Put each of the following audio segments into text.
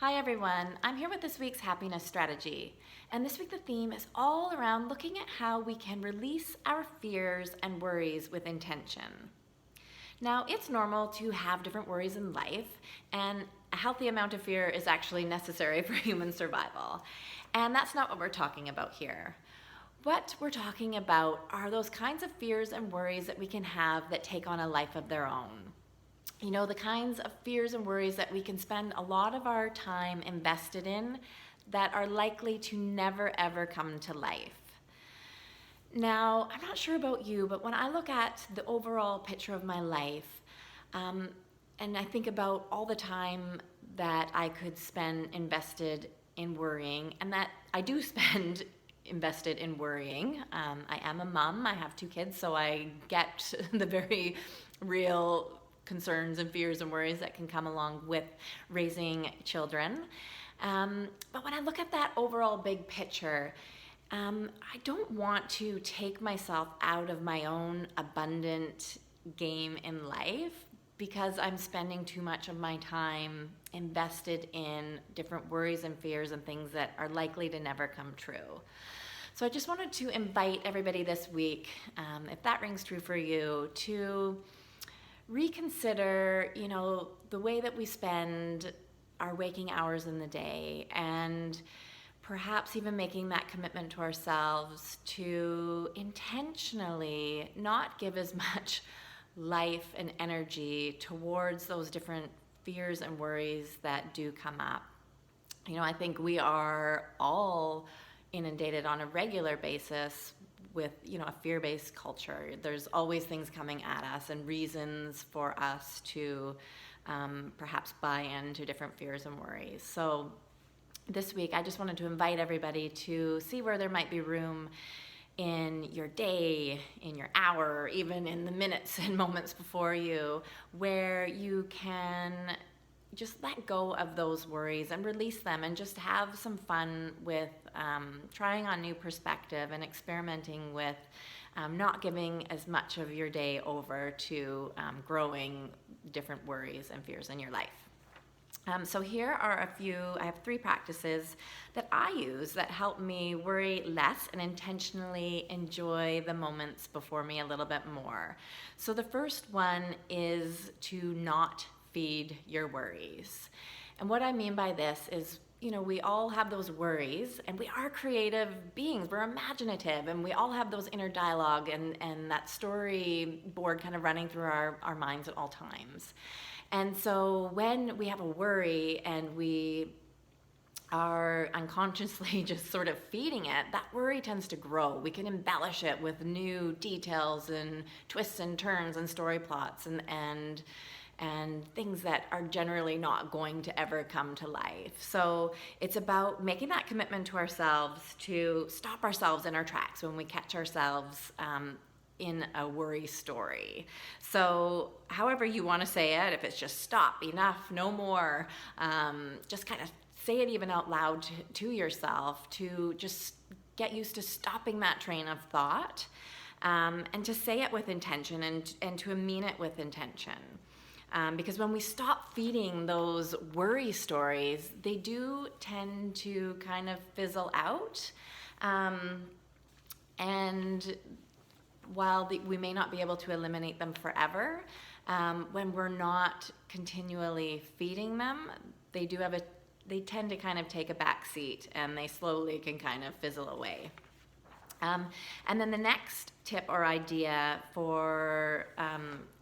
Hi everyone, I'm here with this week's happiness strategy. And this week the theme is all around looking at how we can release our fears and worries with intention. Now, it's normal to have different worries in life, and a healthy amount of fear is actually necessary for human survival. And that's not what we're talking about here. What we're talking about are those kinds of fears and worries that we can have that take on a life of their own. You know, the kinds of fears and worries that we can spend a lot of our time invested in that are likely to never ever come to life. Now, I'm not sure about you, but when I look at the overall picture of my life, and I think about all the time that I could spend invested in worrying, and that I do spend invested in worrying. I am a mom, I have 2 kids, so I get the very real concerns and fears and worries that can come along with raising children. But when I look at that overall big picture, I don't want to take myself out of my own abundant game in life because I'm spending too much of my time invested in different worries and fears and things that are likely to never come true. So I just wanted to invite everybody this week, if that rings true for you, to reconsider, the way that we spend our waking hours in the day, and perhaps even making that commitment to ourselves to intentionally not give as much life and energy towards those different fears and worries that do come up. I think we are all inundated on a regular basis with a fear-based culture. There's always things coming at us and reasons for us to perhaps buy into different fears and worries. So this week I just wanted to invite everybody to see where there might be room in your day, in your hour, even in the minutes and moments before you, where you can just let go of those worries and release them and just have some fun with trying on new perspective and experimenting with not giving as much of your day over to growing different worries and fears in your life. So here are I have 3 practices that I use that help me worry less and intentionally enjoy the moments before me a little bit more. So the first one is to not feed your worries. And what I mean by this is, we all have those worries, and we are creative beings, we're imaginative, and we all have those inner dialogue and that storyboard kind of running through our minds at all times. And so when we have a worry and we are unconsciously just sort of feeding it, that worry tends to grow. We can embellish it with new details and twists and turns and story plots and things that are generally not going to ever come to life. So it's about making that commitment to ourselves to stop ourselves in our tracks when we catch ourselves in a worry story. So however you want to say it, if it's just stop, enough, no more, just kind of say it even out loud to yourself, to just get used to stopping that train of thought, and to say it with intention and to mean it with intention. Because when we stop feeding those worry stories, they do tend to kind of fizzle out. And while we may not be able to eliminate them forever, when we're not continually feeding them, they tend to kind of take a back seat, and they slowly can kind of fizzle away. And then the next tip or idea for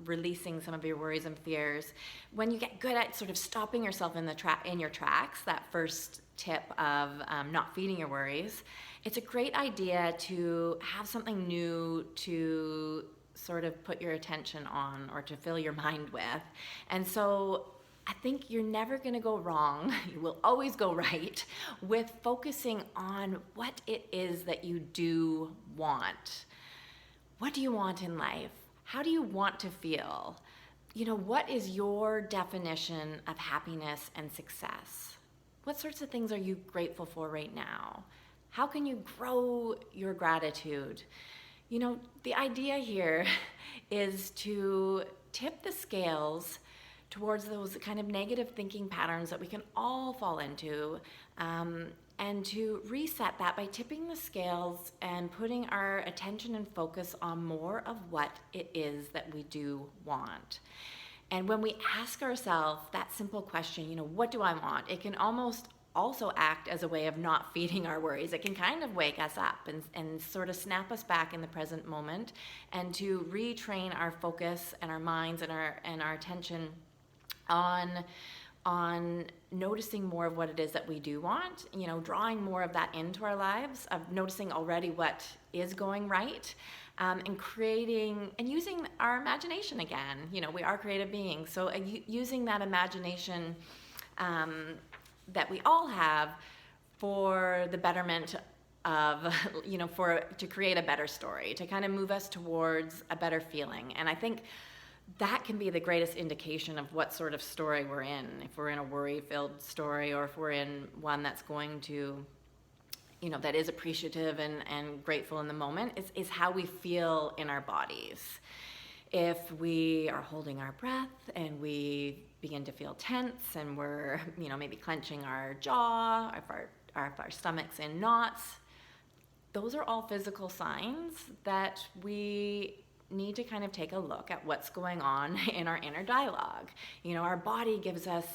releasing some of your worries and fears, when you get good at sort of stopping yourself in your tracks, that first tip of not feeding your worries, it's a great idea to have something new to sort of put your attention on or to fill your mind with. And so I think you're never going to go wrong. You will always go right with focusing on what it is that you do want. What do you want in life? How do you want to feel? What is your definition of happiness and success? What sorts of things are you grateful for right now? How can you grow your gratitude? The idea here is to tip the scales towards those kind of negative thinking patterns that we can all fall into, and to reset that by tipping the scales and putting our attention and focus on more of what it is that we do want. And when we ask ourselves that simple question, what do I want? It can almost also act as a way of not feeding our worries. It can kind of wake us up and sort of snap us back in the present moment, and to retrain our focus and our minds and our attention on noticing more of what it is that we do want, drawing more of that into our lives, of noticing already what is going right, and creating and using our imagination again. We are creative beings, so using that imagination that we all have for the betterment of, to create a better story, to kind of move us towards a better feeling. And I think that can be the greatest indication of what sort of story we're in. If we're in a worry-filled story, or if we're in one that's going to, that is appreciative and grateful in the moment, is how we feel in our bodies. If we are holding our breath and we begin to feel tense and we're, maybe clenching our jaw, if our stomach's in knots, those are all physical signs that we need to kind of take a look at what's going on in our inner dialogue. Our body gives us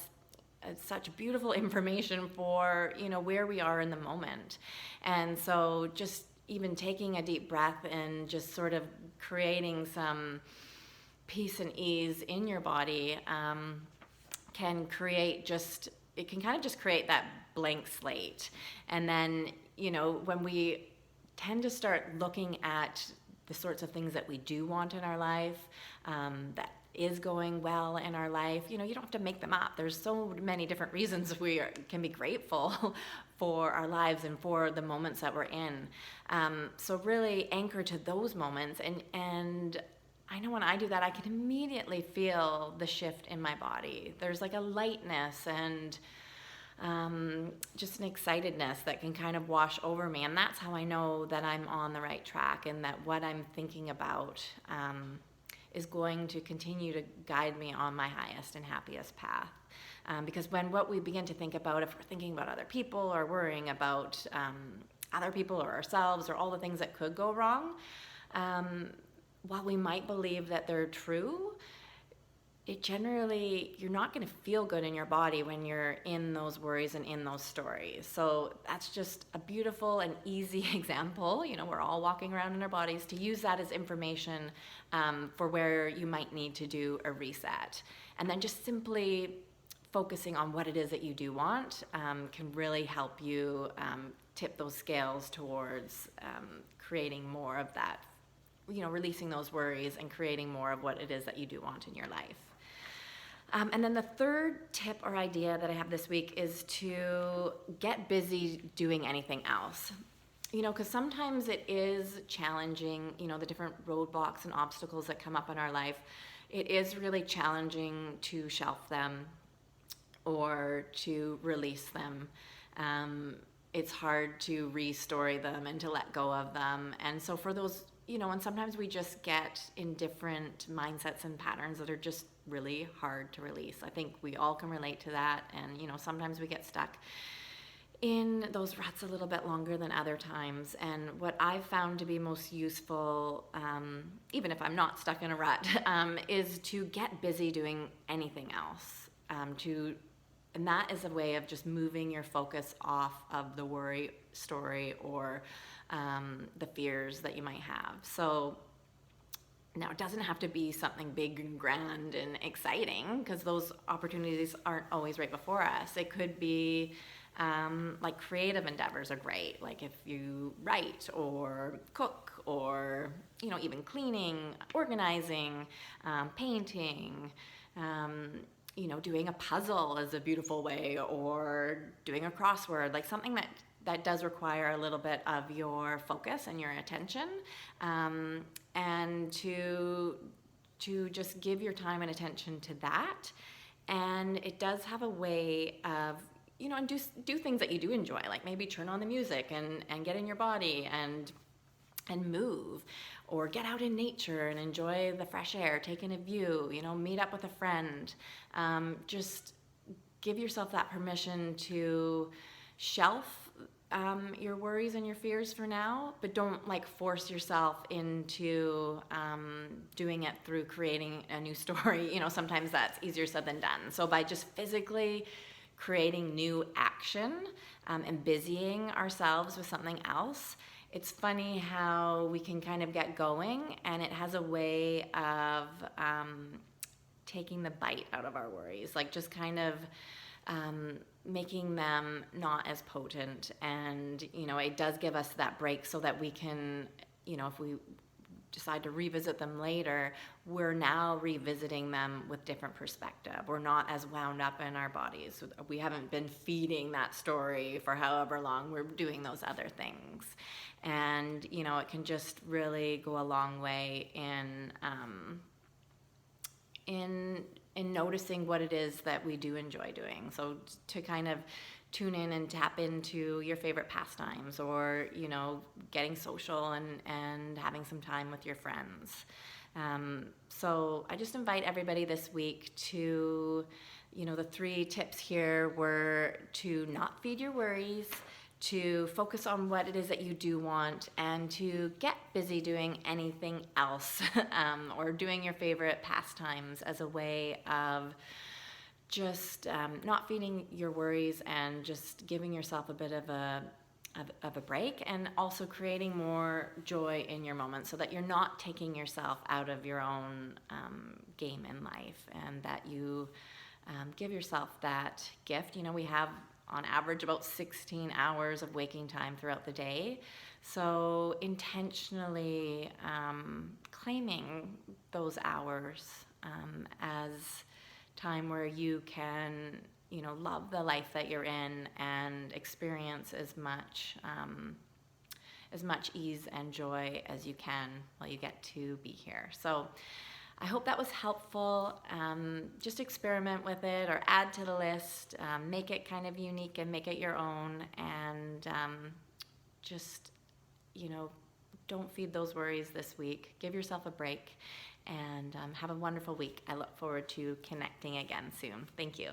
such beautiful information for, where we are in the moment. And so just even taking a deep breath and just sort of creating some peace and ease in your body can create it can kind of just create that blank slate. And then, when we tend to start looking at the sorts of things that we do want in our life, that is going well in our life, you don't have to make them up. There's so many different reasons we can be grateful for our lives and for the moments that we're in. So really anchor to those moments. And I know when I do that, I can immediately feel the shift in my body. There's like a lightness and just an excitedness that can kind of wash over me. And that's how I know that I'm on the right track, and that what I'm thinking about is going to continue to guide me on my highest and happiest path. Because what we begin to think about, if we're thinking about other people or worrying about other people or ourselves or all the things that could go wrong, while we might believe that they're true, you're not going to feel good in your body when you're in those worries and in those stories. So that's just a beautiful and easy example. We're all walking around in our bodies, to use that as information for where you might need to do a reset. And then just simply focusing on what it is that you do want can really help you tip those scales towards creating more of that, releasing those worries and creating more of what it is that you do want in your life. And then the third tip or idea that I have this week is to get busy doing anything else. Because sometimes it is challenging, the different roadblocks and obstacles that come up in our life. It is really challenging to shelf them or to release them. It's hard to re-story them and to let go of them. And so for those, and sometimes we just get in different mindsets and patterns that are just really hard to release. I think we all can relate to that. And, sometimes we get stuck in those ruts a little bit longer than other times. And what I've found to be most useful, even if I'm not stuck in a rut, is to get busy doing anything else. And that is a way of just moving your focus off of the worry story or the fears that you might have. So now, it doesn't have to be something big and grand and exciting, because those opportunities aren't always right before us. It could be like creative endeavors are great, like if you write or cook or, even cleaning, organizing, painting, doing a puzzle is a beautiful way, or doing a crossword, like something that does require a little bit of your focus and your attention, and to just give your time and attention to that. And it does have a way of, and do things that you do enjoy, like maybe turn on the music and get in your body and and move, or get out in nature and enjoy the fresh air, take in a view, meet up with a friend. Just give yourself that permission to shelf your worries and your fears for now, but don't like force yourself into doing it through creating a new story. Sometimes that's easier said than done. So by just physically creating new action and busying ourselves with something else, it's funny how we can kind of get going, and it has a way of taking the bite out of our worries, like just kind of making them not as potent. And it does give us that break so that we can, if we decide to revisit them later, we're now revisiting them with different perspective. We're not as wound up in our bodies. We haven't been feeding that story for however long. We're doing those other things. And, it can just really go a long way in noticing what it is that we do enjoy doing. So to kind of tune in and tap into your favorite pastimes, or getting social and having some time with your friends. So I just invite everybody this week to, the 3 tips here were to not feed your worries, to focus on what it is that you do want, and to get busy doing anything else or doing your favorite pastimes as a way of just not feeding your worries and just giving yourself a bit of a break, and also creating more joy in your moments so that you're not taking yourself out of your own game in life, and that you give yourself that gift. We have on average about 16 hours of waking time throughout the day. So intentionally claiming those hours as time where you can, love the life that you're in and experience as much ease and joy as you can while you get to be here. So I hope that was helpful. Just experiment with it, or add to the list. Make it kind of unique and make it your own. And just, don't feed those worries this week. Give yourself a break, and have a wonderful week. I look forward to connecting again soon. Thank you.